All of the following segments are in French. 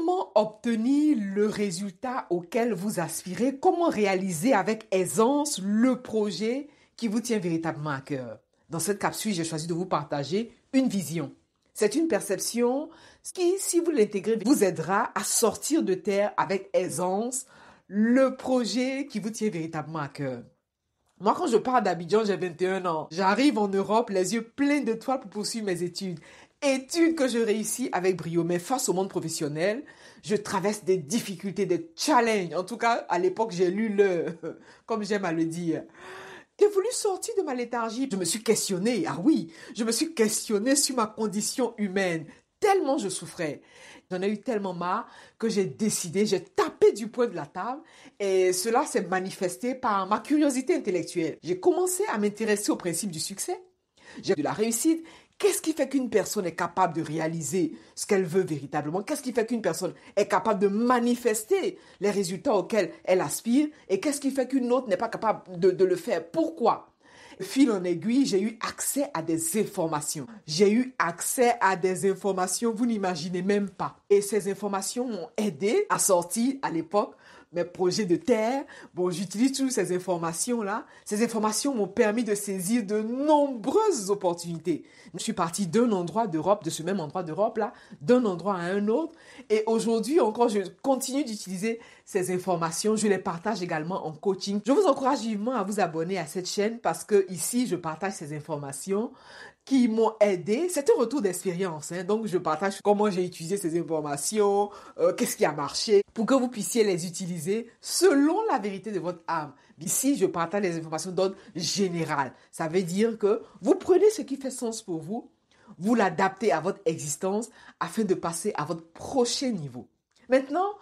Comment obtenir le résultat auquel vous aspirez? Comment réaliser avec aisance le projet qui vous tient véritablement à cœur? Dans cette capsule, j'ai choisi de vous partager une vision. C'est une perception qui, si vous l'intégrez, vous aidera à sortir de terre avec aisance le projet qui vous tient véritablement à cœur. Moi, quand je pars d'Abidjan, j'ai 21 ans. J'arrive en Europe, les yeux pleins d'étoiles pour poursuivre mes études. Études que je réussis avec brio. Mais face au monde professionnel, je traverse des difficultés, des challenges. En tout cas, à l'époque, j'ai lu comme j'aime à le dire. J'ai voulu sortir de ma léthargie. Je me suis questionnée, je me suis questionnée sur ma condition humaine. Tellement je souffrais. J'en ai eu tellement marre que j'ai tapé du poing de la table et cela s'est manifesté par ma curiosité intellectuelle. J'ai commencé à m'intéresser au principe du succès, de la réussite. Qu'est-ce qui fait qu'une personne est capable de réaliser ce qu'elle veut véritablement? Qu'est-ce qui fait qu'une personne est capable de manifester les résultats auxquels elle aspire? Et qu'est-ce qui fait qu'une autre n'est pas capable de le faire? Pourquoi? Fil en aiguille, j'ai eu accès à des informations. Vous n'imaginez même pas. Et ces informations m'ont aidé à sortir, à l'époque, mes projets de terre. Bon, j'utilise toutes ces informations-là. Ces informations m'ont permis de saisir de nombreuses opportunités. Je suis partie d'un endroit d'Europe, de ce même endroit d'Europe-là, d'un endroit à un autre. Et aujourd'hui encore, je continue d'utiliser ces informations. Je les partage également en coaching. Je vous encourage vivement à vous abonner à cette chaîne parce que ici, je partage ces informations qui m'ont aidé. C'est un retour d'expérience, donc je partage comment j'ai utilisé ces informations, qu'est-ce qui a marché, pour que vous puissiez les utiliser selon la vérité de votre âme. Ici, je partage les informations d'ordre général. Ça veut dire que vous prenez ce qui fait sens pour vous, vous l'adaptez à votre existence afin de passer à votre prochain niveau. Maintenant,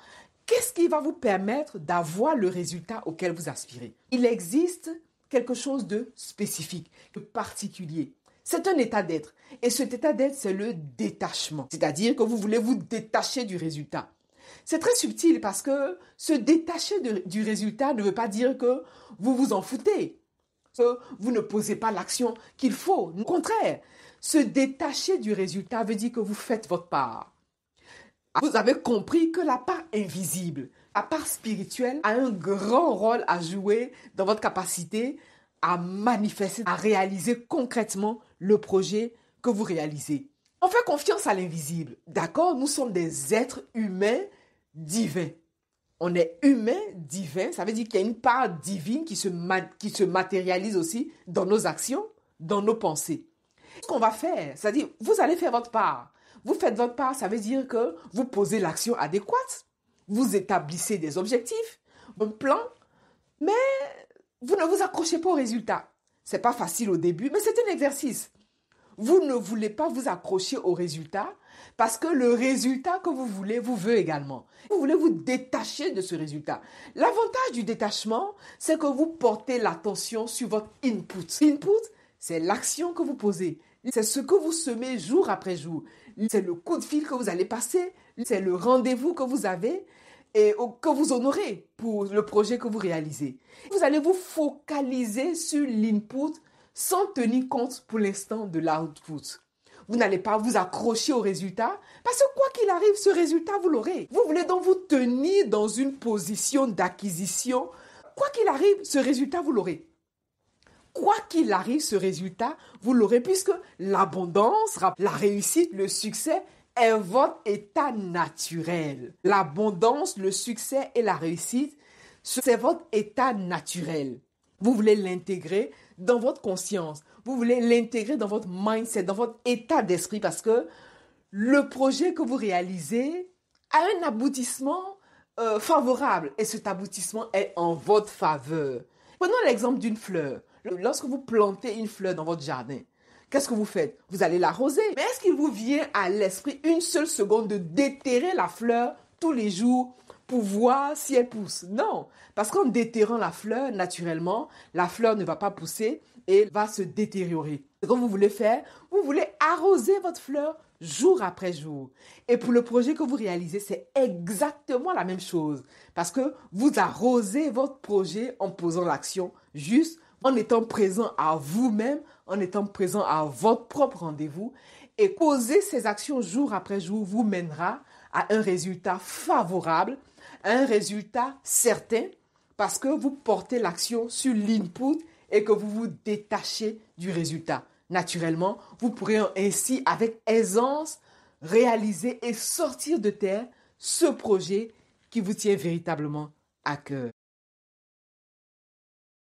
qu'est-ce qui va vous permettre d'avoir le résultat auquel vous aspirez? Il existe quelque chose de spécifique, de particulier. C'est un état d'être. Et cet état d'être, c'est le détachement. C'est-à-dire que vous voulez vous détacher du résultat. C'est très subtil parce que se détacher du résultat ne veut pas dire que vous vous en foutez. Que vous ne posez pas l'action qu'il faut. Au contraire, se détacher du résultat veut dire que vous faites votre part. Vous avez compris que la part invisible, la part spirituelle a un grand rôle à jouer dans votre capacité à manifester, à réaliser concrètement le projet que vous réalisez. On fait confiance à l'invisible. D'accord? Nous sommes des êtres humains divins. On est humain divin, ça veut dire qu'il y a une part divine qui se matérialise aussi dans nos actions, dans nos pensées. Ce qu'on va faire, c'est-à-dire vous allez faire votre part. Vous faites votre part, ça veut dire que vous posez l'action adéquate, vous établissez des objectifs, un plan, mais vous ne vous accrochez pas au résultat. C'est pas facile au début, mais c'est un exercice. Vous ne voulez pas vous accrocher au résultat parce que le résultat que vous voulez vous veut également. Vous voulez vous détacher de ce résultat. L'avantage du détachement, c'est que vous portez l'attention sur votre input. Input, c'est l'action que vous posez. C'est ce que vous semez jour après jour. C'est le coup de fil que vous allez passer. C'est le rendez-vous que vous avez et que vous honorez pour le projet que vous réalisez. Vous allez vous focaliser sur l'input sans tenir compte pour l'instant de l'output. Vous n'allez pas vous accrocher au résultat parce que quoi qu'il arrive, ce résultat, vous l'aurez. Vous voulez donc vous tenir dans une position d'acquisition. Quoi qu'il arrive, ce résultat, vous l'aurez. Quoi qu'il arrive, ce résultat, vous l'aurez puisque l'abondance, la réussite, le succès est votre état naturel. L'abondance, le succès et la réussite, c'est votre état naturel. Vous voulez l'intégrer dans votre conscience. Vous voulez l'intégrer dans votre mindset, dans votre état d'esprit parce que le projet que vous réalisez a un aboutissement favorable et cet aboutissement est en votre faveur. Prenons l'exemple d'une fleur. Lorsque vous plantez une fleur dans votre jardin, qu'est-ce que vous faites? Vous allez l'arroser. Mais est-ce qu'il vous vient à l'esprit une seule seconde de déterrer la fleur tous les jours pour voir si elle pousse? Non, parce qu'en déterrant la fleur, naturellement, la fleur ne va pas pousser et va se détériorer. Ce que vous voulez faire, vous voulez arroser votre fleur jour après jour. Et pour le projet que vous réalisez, c'est exactement la même chose. Parce que vous arrosez votre projet en posant l'action juste en étant présent à vous-même, en étant présent à votre propre rendez-vous. Et poser ces actions jour après jour vous mènera à un résultat favorable, à un résultat certain, parce que vous portez l'action sur l'input et que vous vous détachez du résultat. Naturellement, vous pourrez ainsi avec aisance réaliser et sortir de terre ce projet qui vous tient véritablement à cœur.